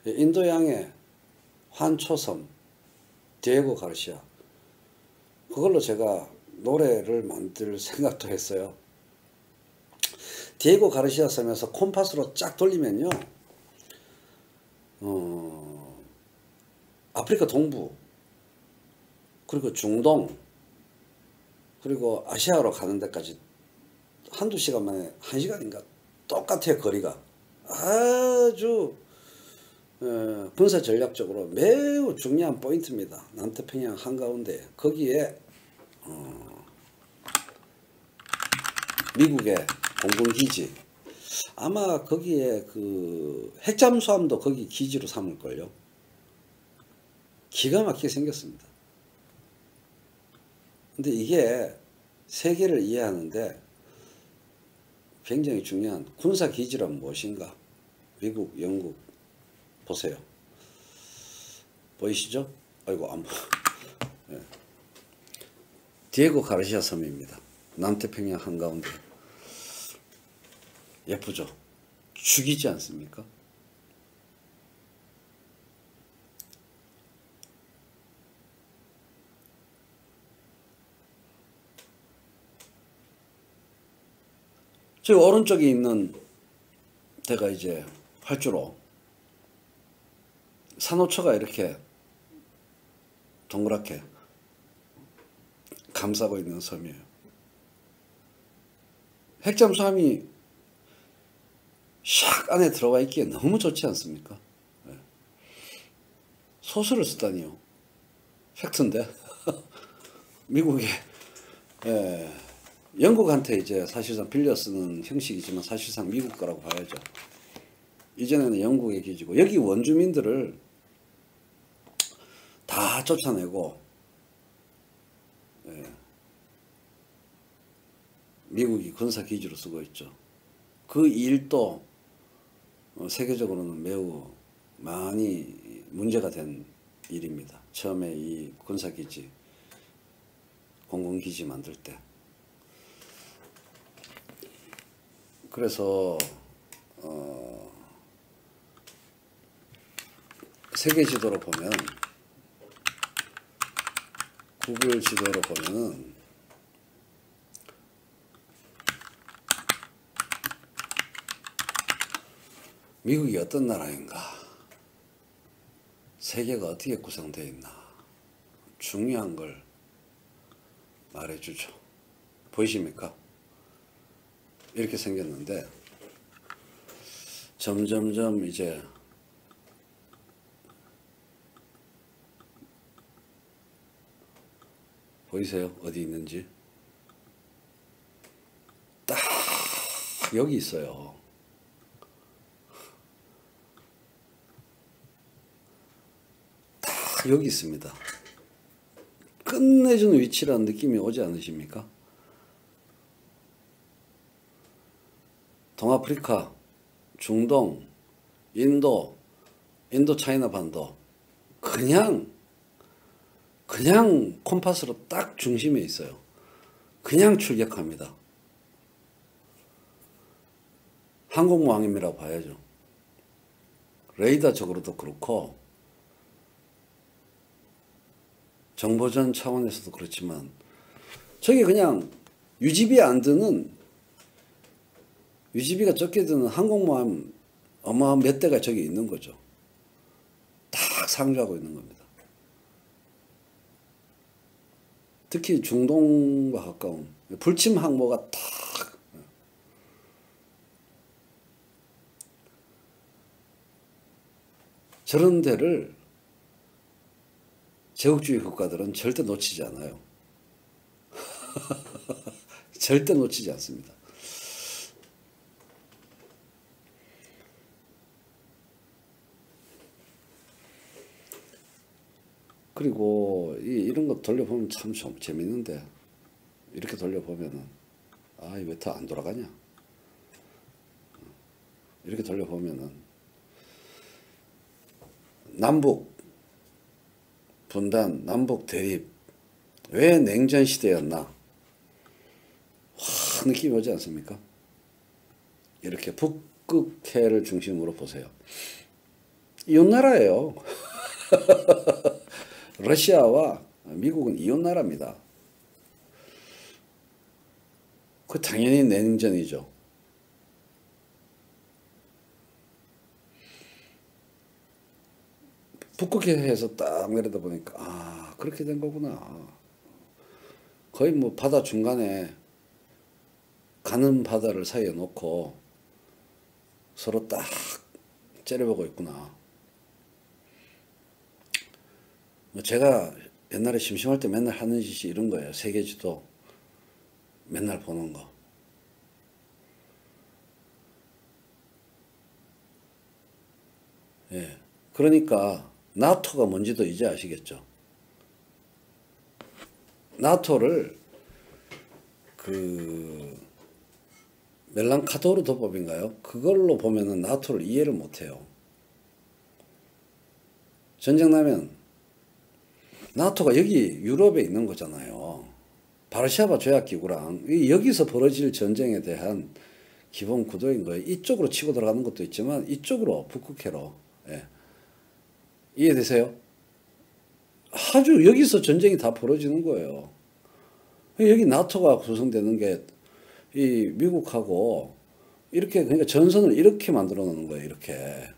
인도양의 환초섬, 디에고 가르시아, 그걸로 제가 노래를 만들 생각도 했어요. 디에고 가르시아 섬에서 콤파스로 쫙 돌리면요, 아프리카 동부, 그리고 중동, 그리고 아시아로 가는 데까지 한두 시간 만에, 한 시간인가 똑같아요. 거리가 아주 군사 전략적으로 매우 중요한 포인트입니다. 남태평양 한가운데. 거기에 미국의 공군기지, 아마 거기에 그 핵잠수함도 거기 기지로 삼을걸요. 기가 막히게 생겼습니다. 근데 이게 세계를 이해하는데 굉장히 중요한 군사기지란 무엇인가. 미국, 영국 보세요. 보이시죠? 아이고 안 보여. 네. 디에고 가르시아 섬입니다. 남태평양 한가운데. 예쁘죠? 죽이지 않습니까? 저 오른쪽에 있는 데가 이제 활주로, 산호초가 이렇게 동그랗게 감싸고 있는 섬이에요. 핵잠수함이 샥 안에 들어가 있기에 너무 좋지 않습니까? 네. 소수를 쓰다니요. 팩트인데. 미국이 영국한테 이제 사실상 빌려 쓰는 형식이지만 사실상 미국 거라고 봐야죠. 이전에는 영국의 기지고, 여기 원주민들을 다 쫓아내고 미국이 군사기지로 쓰고 있죠. 그 일도 세계적으로는 매우 많이 문제가 된 일입니다. 처음에 이 군사기지, 공군기지 만들 때. 그래서 세계 지도로 보면, 구글 지도로 보면은 미국이 어떤 나라인가, 세계가 어떻게 구성되어 있나, 중요한 걸 말해주죠. 보이십니까? 이렇게 생겼는데 점점점 이제 보이세요? 어디 있는지. 딱 여기 있어요. 딱 여기 있습니다. 끝내주는 위치라는 느낌이 오지 않으십니까? 동아프리카, 중동, 인도 차이나 반도, 그냥 콤파스로 딱 중심에 있어요. 그냥 출격합니다. 항공모함이라고 봐야죠. 레이더적으로도 그렇고 정보전 차원에서도 그렇지만, 저게 그냥 유지비 안 드는, 유지비가 적게 드는 항공모함 어마어마한 몇 대가 저기 있는 거죠. 딱 상주하고 있는 겁니다. 특히 중동과 가까운 불침 항모가 딱, 저런 데를 제국주의 국가들은 절대 놓치지 않아요. 절대 놓치지 않습니다. 그리고 이런 거 돌려보면 참 재밌는데, 이렇게 돌려보면은 왜 더 안 돌아가냐, 이렇게 돌려보면은 남북 분단, 남북 대립, 왜 냉전 시대였나, 확 느낌이 오지 않습니까? 이렇게 북극해를 중심으로 보세요. 이웃나라예요. 러시아와 미국은 이웃나라입니다. 그 당연히 냉전이죠. 북극해에서 딱 내려다보니까 아 그렇게 된 거구나. 거의 뭐 바다 중간에 가는 바다를 사이에 놓고 서로 딱 째려보고 있구나. 제가 옛날에 심심할 때 맨날 하는 짓이 이런 거예요. 세계지도 맨날 보는 거. 예. 그러니까 나토가 뭔지도 이제 아시겠죠. 나토를 그 멜랑카도르 도법인가요? 그걸로 보면은 나토를 이해를 못해요. 전쟁 나면 나토가 여기 유럽에 있는 거잖아요. 바르샤바 조약기구랑 여기서 벌어질 전쟁에 대한 기본 구도인 거예요. 이쪽으로 치고 들어가는 것도 있지만 이쪽으로 북극해로. 예. 이해되세요? 아주 여기서 전쟁이 다 벌어지는 거예요. 여기 나토가 구성되는 게 이 미국하고 이렇게 그러니까 전선을 이렇게 만들어 놓는 거예요. 이렇게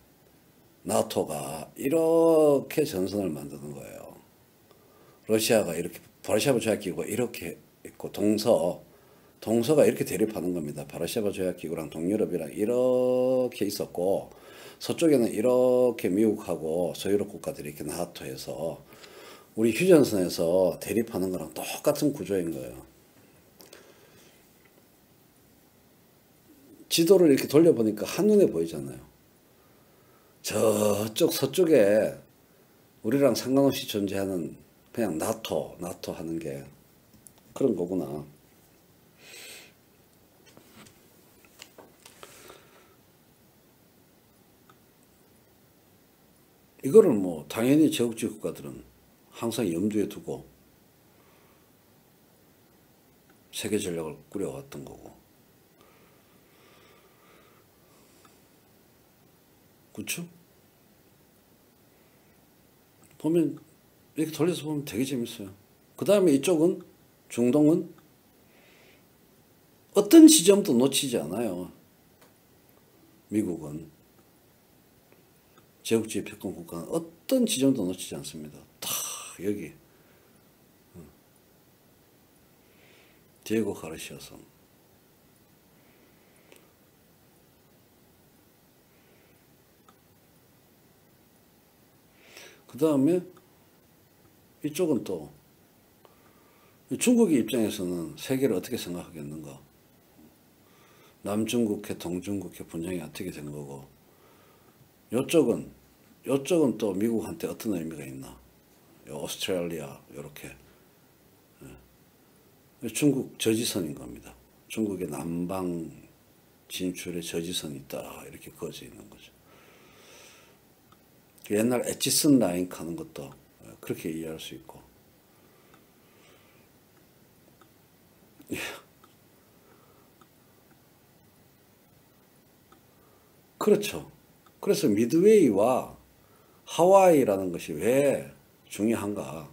나토가 이렇게 전선을 만드는 거예요. 러시아가 이렇게 바르샤바 조약기구가 이렇게 있고 동서가 이렇게 대립하는 겁니다. 바르샤바 조약기구랑 동유럽이랑 이렇게 있었고 서쪽에는 이렇게 미국하고 소유럽 국가들이 이렇게 나토에서 우리 휴전선에서 대립하는 거랑 똑같은 구조인 거예요. 지도를 이렇게 돌려보니까 한눈에 보이잖아요. 저쪽 서쪽에 우리랑 상관없이 존재하는 그냥 나토 하는 게 그런 거구나. 이거를 뭐 당연히 제국주의 국가들은 항상 염두에 두고 세계 전략을 꾸려왔던 거고. 그렇죠? 보면 이렇게 돌려서 보면 되게 재밌어요. 그 다음에 이쪽은 중동은 어떤 지점도 놓치지 않아요. 미국은 제국주의 패권 국가는 어떤 지점도 놓치지 않습니다. 다 여기 디에고 가르시아 섬. 그 다음에 이쪽은 또 중국의 입장에서는 세계를 어떻게 생각하겠는가. 남중국해 동중국해 분쟁이 어떻게 된 거고 요쪽은 또 미국한테 어떤 의미가 있나. 오스트레일리아 이렇게 중국 저지선인 겁니다. 중국의 남방 진출에 저지선이 있다 이렇게 그어져 있는 거죠. 옛날 에치슨 라인 가는 것도 그렇게 이해할 수 있고. 그렇죠. 그래서 미드웨이와 하와이라는 것이 왜 중요한가?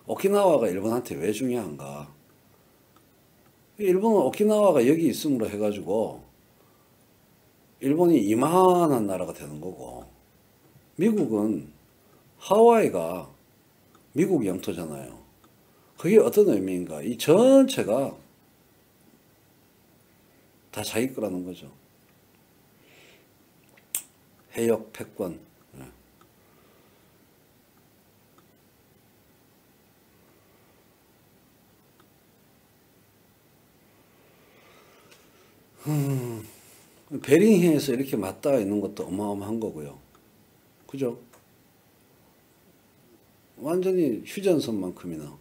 오키나와가 일본한테 왜 중요한가? 일본은 오키나와가 여기 있음으로 해가지고 일본이 이만한 나라가 되는 거고 미국은 하와이가 미국 영토잖아요. 그게 어떤 의미인가? 이 전체가 다 자기 거라는 거죠. 해역, 패권. 베링해에서 이렇게 맞닿아 있는 것도 어마어마한 거고요. 그죠? 완전히 휴전선만큼이나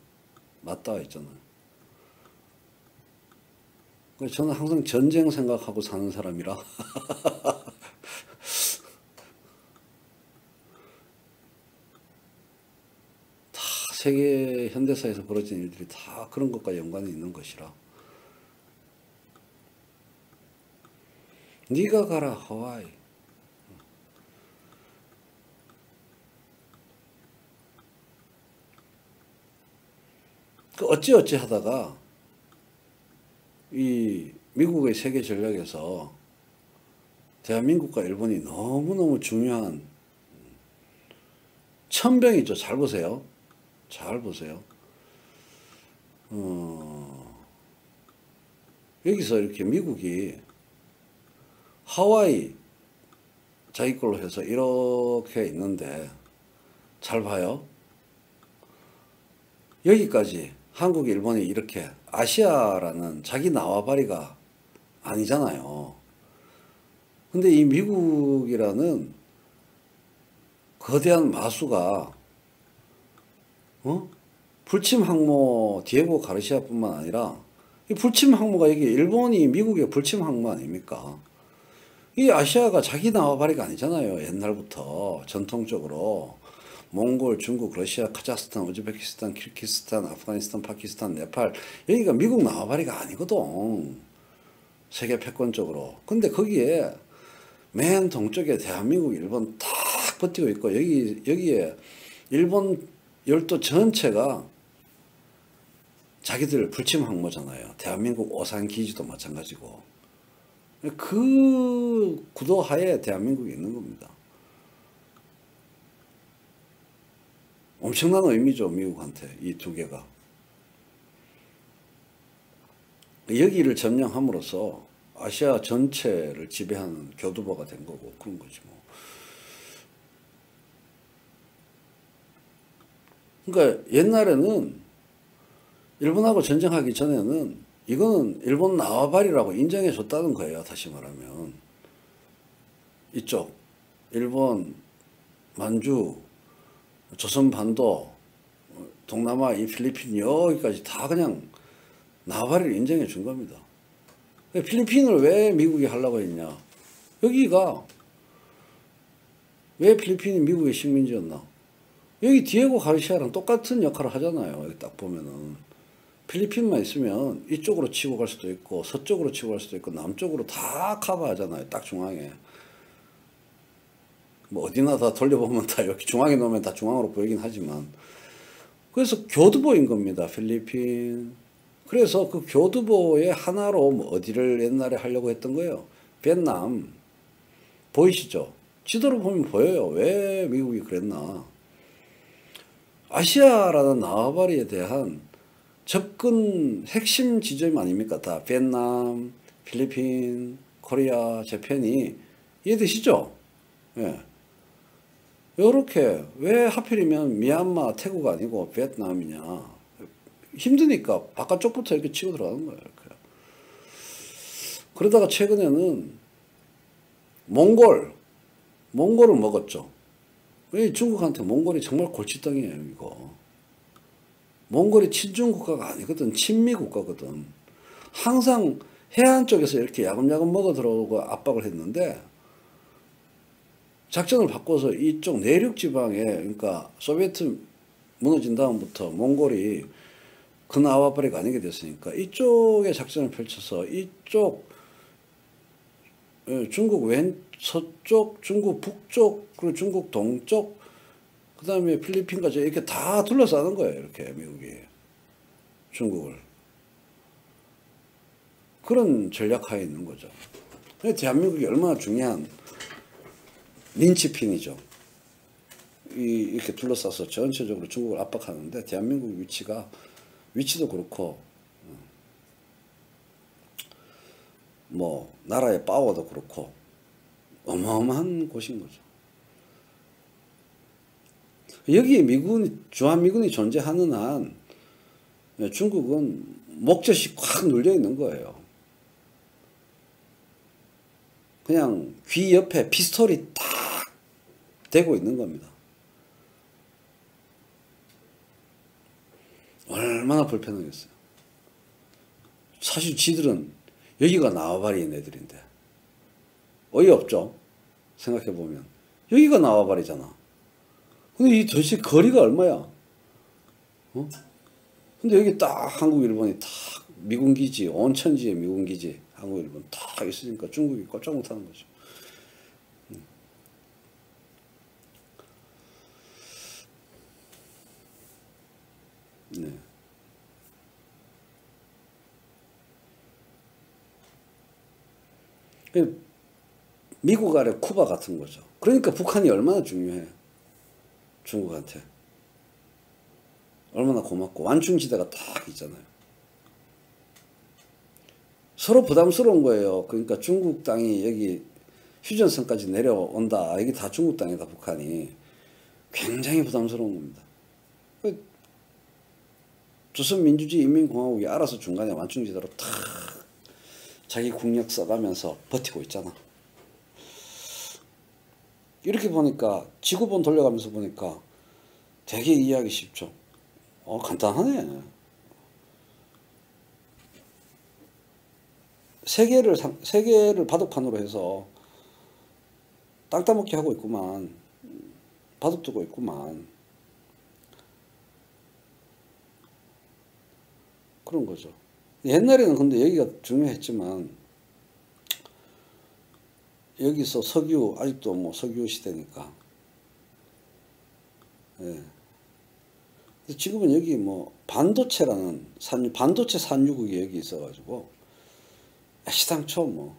맞닿아 있잖아요. 저는 항상 전쟁 생각하고 사는 사람이라 다 세계 현대사에서 벌어진 일들이 다 그런 것과 연관이 있는 것이라. 네가 가라 하와이. 그 어찌어찌 하다가 이 미국의 세계 전략에서 대한민국과 일본이 너무너무 중요한 천병이죠. 잘 보세요. 잘 보세요. 여기서 이렇게 미국이 하와이 자기 걸로 해서 이렇게 있는데 잘 봐요. 여기까지 한국, 일본이 이렇게 아시아라는 자기 나와바리가 아니잖아요. 근데 이 미국이라는 거대한 마수가 불침 항모 디에고 가르시아뿐만 아니라 이 불침 항모가 이게 일본이 미국의 불침 항모 아닙니까? 이 아시아가 자기 나와바리가 아니잖아요. 옛날부터 전통적으로 몽골, 중국, 러시아, 카자흐스탄, 우즈베키스탄, 키르기스탄, 아프가니스탄, 파키스탄, 네팔 여기가 미국 나와바리가 아니거든. 세계 패권적으로. 근데 거기에 맨 동쪽에 대한민국, 일본 딱 버티고 있고 여기에 일본 열도 전체가 자기들 불침 항모잖아요. 대한민국 오산 기지도 마찬가지고. 그 구도하에 대한민국이 있는 겁니다. 엄청난 의미죠. 미국한테 이 두 개가. 여기를 점령함으로써 아시아 전체를 지배하는 교두보가 된 거고 그런 거지 뭐. 그러니까 옛날에는 일본하고 전쟁하기 전에는 이거는 일본 나와바리라고 인정해 줬다는 거예요. 다시 말하면 이쪽 일본, 만주, 조선반도, 동남아, 이 필리핀 여기까지 다 그냥 나와바리를 인정해 준 겁니다. 필리핀을 왜 미국이 하려고 했냐? 여기가 왜 필리핀이 미국의 식민지였나? 여기 디에고 가르시아랑 똑같은 역할을 하잖아요. 여기 딱 보면은 필리핀만 있으면 이쪽으로 치고 갈 수도 있고 서쪽으로 치고 갈 수도 있고 남쪽으로 다 커버하잖아요. 딱 중앙에. 뭐 어디나 다 돌려보면 다 이렇게 중앙에 놓으면 다 중앙으로 보이긴 하지만 그래서 교두보인 겁니다. 필리핀. 그래서 그 교두보의 하나로 뭐 어디를 옛날에 하려고 했던 거예요. 베트남. 보이시죠? 지도로 보면 보여요. 왜 미국이 그랬나. 아시아라는 나와바리에 대한 접근 핵심 지점 아닙니까? 다 베트남, 필리핀, 코리아, 재팬이 이해되시죠? 예. 요렇게 왜 하필이면 미얀마, 태국 아니고 베트남이냐? 힘드니까 바깥쪽부터 이렇게 치고 들어가는 거예요. 이렇게. 그러다가 최근에는 몽골을 먹었죠. 왜 중국한테 몽골이 정말 골칫덩이에요, 이거. 몽골이 친중 국가가 아니거든. 친미 국가거든. 항상 해안 쪽에서 이렇게 야금야금 먹어 들어오고 압박을 했는데 작전을 바꿔서 이쪽 내륙 지방에 그러니까 소비에트 무너진 다음부터 몽골이 그 나와바리가 아니게 됐으니까 이쪽에 작전을 펼쳐서 이쪽 중국 왼 서쪽, 중국 북쪽, 그리고 중국 동쪽, 그 다음에 필리핀까지 이렇게 다 둘러싸는 거예요. 이렇게 미국이 중국을. 그런 전략하에 있는 거죠. 대한민국이 얼마나 중요한 린치핀이죠. 이렇게 둘러싸서 전체적으로 중국을 압박하는데 대한민국 위치도 그렇고 뭐 나라의 파워도 그렇고 어마어마한 곳인 거죠. 여기에 주한미군이 존재하는 한 중국은 목젖이 꽉 눌려 있는 거예요. 그냥 귀 옆에 피스톨이 딱 대고 있는 겁니다. 얼마나 불편하겠어요. 사실 지들은 여기가 나와바리인 애들인데 어이없죠. 생각해보면 여기가 나와바리잖아. 근데 이 도대체 거리가 얼마야? 근데 여기 딱 한국, 일본이 딱 미군기지, 온천지에 미군기지, 한국, 일본 딱 있으니까 중국이 꼼짝 못하는 거죠. 네. 미국 아래 쿠바 같은 거죠. 그러니까 북한이 얼마나 중요해요. 중국한테. 얼마나 고맙고 완충지대가 딱 있잖아요. 서로 부담스러운 거예요. 그러니까 중국 땅이 여기 휴전선까지 내려온다. 여기 다 중국 땅이다, 북한이. 굉장히 부담스러운 겁니다. 조선민주주의 인민공화국이 알아서 중간에 완충지대로 탁 자기 국력 써가면서 버티고 있잖아. 이렇게 보니까 지구본 돌려가면서 보니까 되게 이해하기 쉽죠. 간단하네. 세계를 바둑판으로 해서 땅 따먹기 하고 있구만. 바둑 두고 있구만. 그런 거죠. 옛날에는 근데 여기가 중요했지만 여기서 석유, 아직도 뭐 석유 시대니까. 예. 지금은 여기 뭐 반도체라는 반도체 산유국이 여기 있어가지고 시당초 뭐.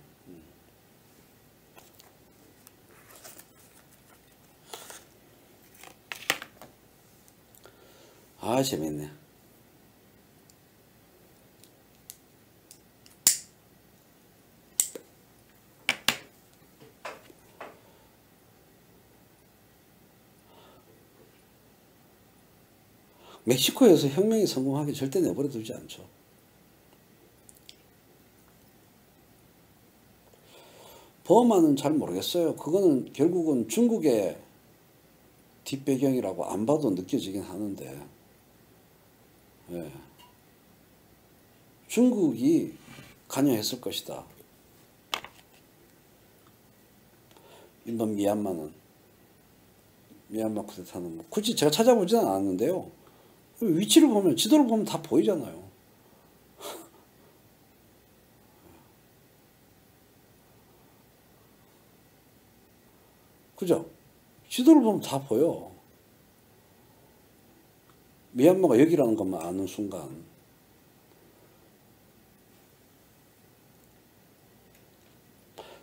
재밌네. 멕시코에서 혁명이 성공하게 절대 내버려 두지 않죠. 버마는 잘 모르겠어요. 그거는 결국은 중국의 뒷배경이라고 안 봐도 느껴지긴 하는데, 예. 중국이 관여했을 것이다. 인도 미얀마 쿠데타는 뭐 굳이 제가 찾아보지는 않았는데요. 위치를 보면, 지도를 보면 다 보이잖아요. 그죠? 지도를 보면 다 보여. 미얀마가 여기라는 것만 아는 순간.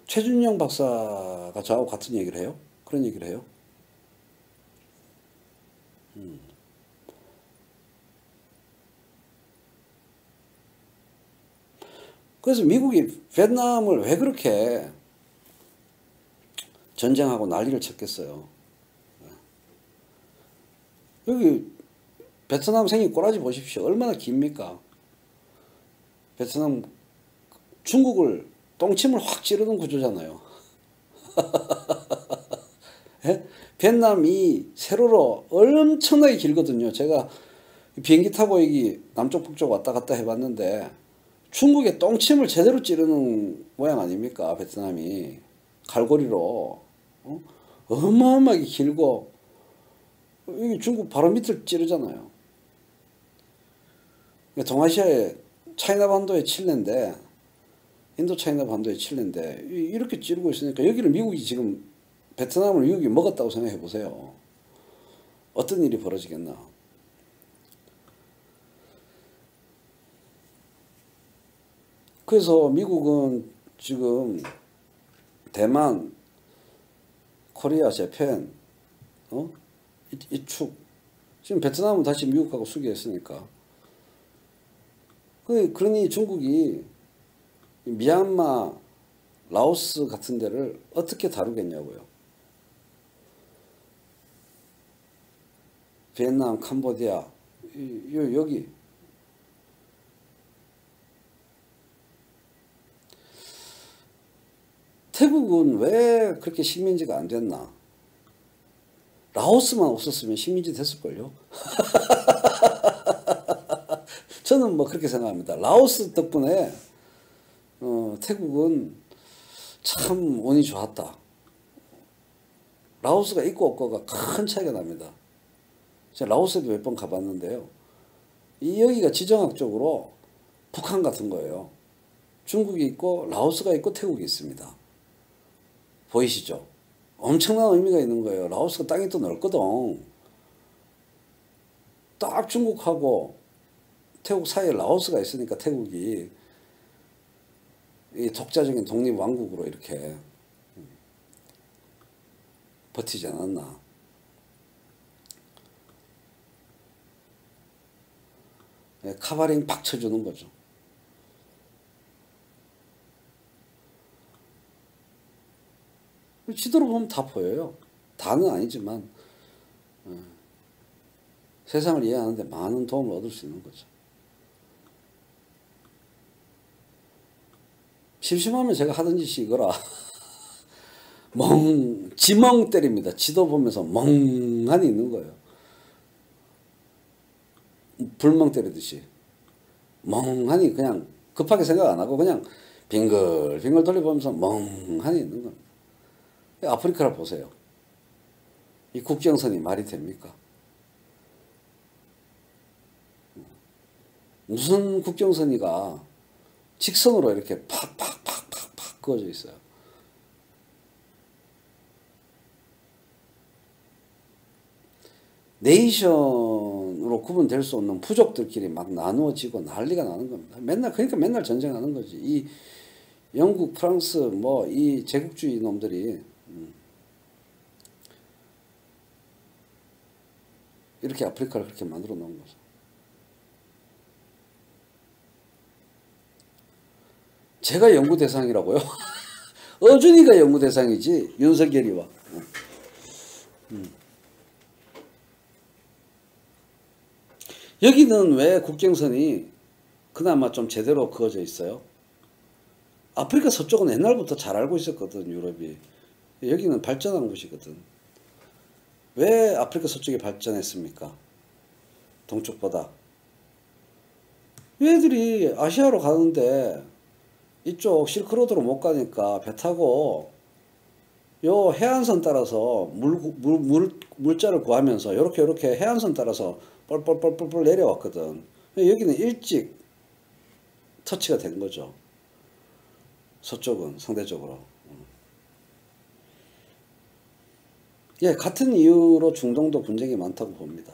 최준영 박사가 저하고 같은 얘기를 해요? 그런 얘기를 해요? 그래서 미국이 베트남을 왜 그렇게 전쟁하고 난리를 쳤겠어요. 여기 베트남 생긴 꼬라지 보십시오. 얼마나 깁니까? 베트남, 중국을 똥침을 확 찌르는 구조잖아요. 예? 베트남이 세로로 엄청나게 길거든요. 제가 비행기 타고 여기 남쪽 북쪽 왔다 갔다 해봤는데 중국의 똥침을 제대로 찌르는 모양 아닙니까? 베트남이 갈고리로 어마어마하게 길고 여기 중국 바로 밑을 찌르잖아요. 동아시아의 차이나 반도의 칠레인데, 인도 차이나 반도의 칠레인데 이렇게 찌르고 있으니까 여기를 미국이 지금, 베트남을 미국이 먹었다고 생각해 보세요. 어떤 일이 벌어지겠나. 그래서 미국은 지금 대만, 코리아, 재팬, 이축, 지금 베트남은 다시 미국하고 수교했으니까. 그러니 중국이 미얀마, 라오스 같은 데를 어떻게 다루겠냐고요. 베트남, 캄보디아, 여기. 태국은 왜 그렇게 식민지가 안 됐나? 라오스만 없었으면 식민지 됐을걸요? 저는 뭐 그렇게 생각합니다. 라오스 덕분에 태국은 참 운이 좋았다. 라오스가 있고 없고가 큰 차이가 납니다. 제가 라오스에도 몇 번 가봤는데요. 여기가 지정학적으로 북한 같은 거예요. 중국이 있고 라오스가 있고 태국이 있습니다. 보이시죠? 엄청난 의미가 있는 거예요. 라오스가 땅이 또 넓거든. 딱 중국하고 태국 사이에 라오스가 있으니까 태국이 이 독자적인 독립왕국으로 이렇게 버티지 않았나. 카바링 팍 쳐주는 거죠. 지도로 보면 다 보여요. 다는 아니지만 세상을 이해하는데 많은 도움을 얻을 수 있는 거죠. 심심하면 제가 하던 짓이 이거라. 지멍 때립니다. 지도 보면서 멍하니 있는 거예요. 불멍 때리듯이. 멍하니 그냥 급하게 생각 안 하고 그냥 빙글빙글 돌려보면서 멍하니 있는 겁니다. 아프리카를 보세요. 이 국경선이 말이 됩니까? 무슨 국경선이가 직선으로 이렇게 팍팍팍팍팍 그어져 있어요. 네이션으로 구분될 수 없는 부족들끼리 막 나누어지고 난리가 나는 겁니다. 그러니까 맨날 전쟁하는 거지. 이 영국, 프랑스, 뭐 이 제국주의 놈들이 이렇게 아프리카를 그렇게 만들어 놓은 거죠. 제가 연구 대상이라고요? 어준이가 연구 대상이지 윤석열이와. 여기는 왜 국경선이 그나마 좀 제대로 그어져 있어요? 아프리카 서쪽은 옛날부터 잘 알고 있었거든, 유럽이. 여기는 발전한 곳이거든. 왜 아프리카 서쪽이 발전했습니까? 동쪽보다. 얘들이 아시아로 가는데 이쪽 실크로드로 못 가니까 배 타고 요 해안선 따라서 물자를 구하면서 요렇게 해안선 따라서 뻘뻘뻘뻘 내려왔거든. 여기는 일찍 터치가 된 거죠. 서쪽은 상대적으로. 예, 같은 이유로 중동도 분쟁이 많다고 봅니다.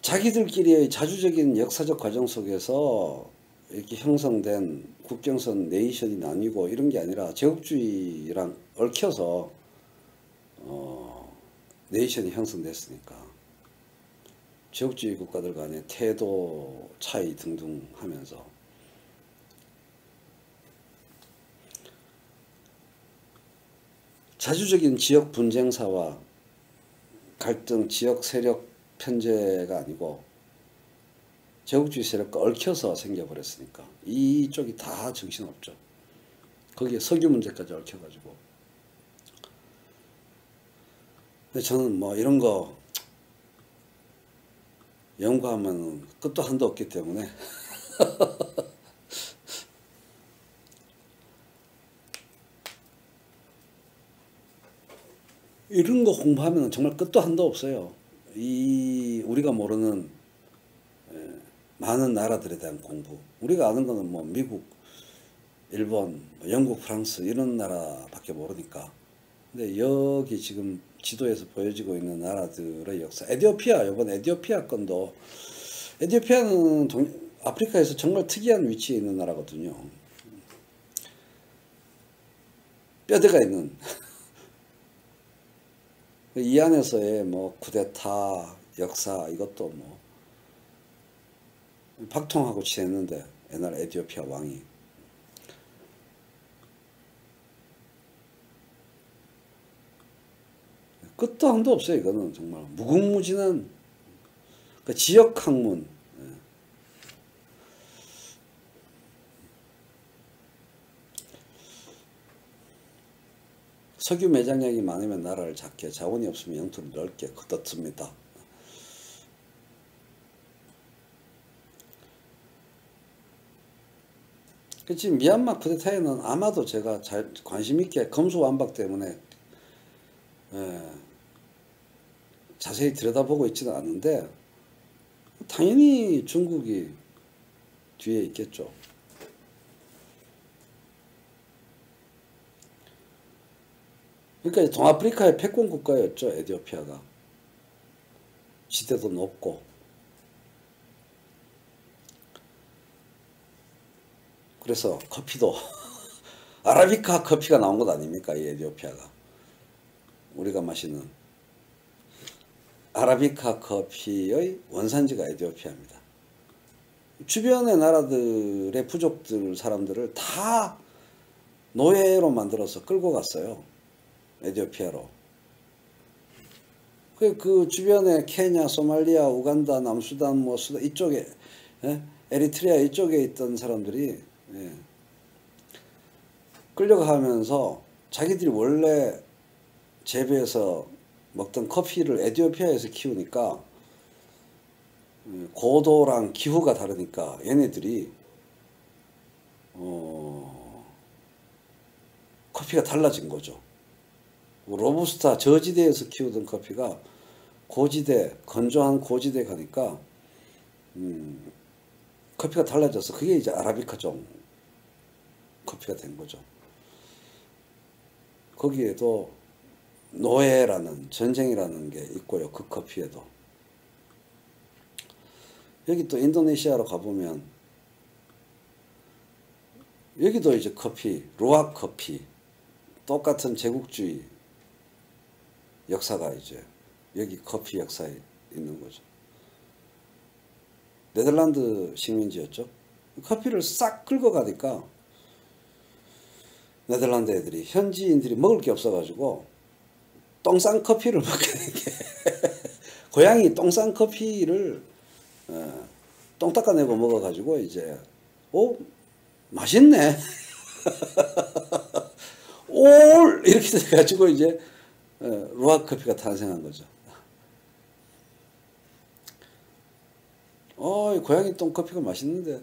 자기들끼리의 자주적인 역사적 과정 속에서 이렇게 형성된 국경선 네이션이 나뉘고 이런 게 아니라 제국주의랑 얽혀서 네이션이 형성됐으니까 제국주의 국가들 간의 태도 차이 등등 하면서 자주적인 지역 분쟁사와 갈등, 지역 세력 편제가 아니고 제국주의 세력과 얽혀서 생겨버렸으니까 이쪽이 다 정신없죠. 거기에 석유 문제까지 얽혀가지고. 근데 저는 뭐 이런 거 연구하면 끝도 한도 없기 때문에 이런 거 공부하면 정말 끝도 한도 없어요. 우리가 모르는 많은 나라들에 대한 공부. 우리가 아는 거는 뭐 미국, 일본, 영국, 프랑스 이런 나라밖에 모르니까. 근데 여기 지금 지도에서 보여지고 있는 나라들의 역사. 이번 에티오피아 건도 에티오피아는 아프리카에서 정말 특이한 위치에 있는 나라거든요. 뼈대가 있는 이 안에서의 뭐 쿠데타 역사 이것도 뭐 박통하고 지냈는데 옛날 에티오피아 왕이 끝도 한도 없어요. 이거는 정말 무궁무진한 그 지역 학문. 석유 매장량이 많으면 나라를 작게, 자원이 없으면 영토를 넓게 걷어듭니다. 지금 미얀마 쿠데타에는 아마도 제가 잘 관심 있게 검수완박 때문에 자세히 들여다보고 있지는 않은데 당연히 중국이 뒤에 있겠죠. 그러니까 동아프리카의 패권 국가였죠. 에티오피아가. 지대도 높고. 그래서 커피도 아라비카 커피가 나온 것 아닙니까? 이 에티오피아가. 우리가 마시는 아라비카 커피의 원산지가 에티오피아입니다. 주변의 나라들의 부족들 사람들을 다 노예로 만들어서 끌고 갔어요. 에티오피아로. 그 주변에 케냐, 소말리아, 우간다, 남수단, 뭐 수단 이쪽에 에리트리아 이쪽에 있던 사람들이 끌려가면서 자기들이 원래 재배해서 먹던 커피를 에티오피아에서 키우니까 고도랑 기후가 다르니까 얘네들이 커피가 달라진 거죠. 로부스타 저지대에서 키우던 커피가 고지대, 건조한 고지대 가니까 커피가 달라져서 그게 이제 아라비카종 커피가 된 거죠. 거기에도 노예라는 전쟁이라는 게 있고요. 그 커피에도. 여기 또 인도네시아로 가보면 여기도 이제 커피, 루악 커피 똑같은 제국주의 역사가 이제 여기 커피 역사에 있는 거죠. 네덜란드 식민지였죠. 커피를 싹 긁어가니까 네덜란드 애들이 현지인들이 먹을 게 없어가지고 똥 싼 커피를 먹게 된 게 고양이 똥 싼 커피를 똥 닦아내고 먹어가지고 이제 맛있네 올 이렇게 돼가지고 이제 루악 커피가 탄생한 거죠. 고양이 똥 커피가 맛있는데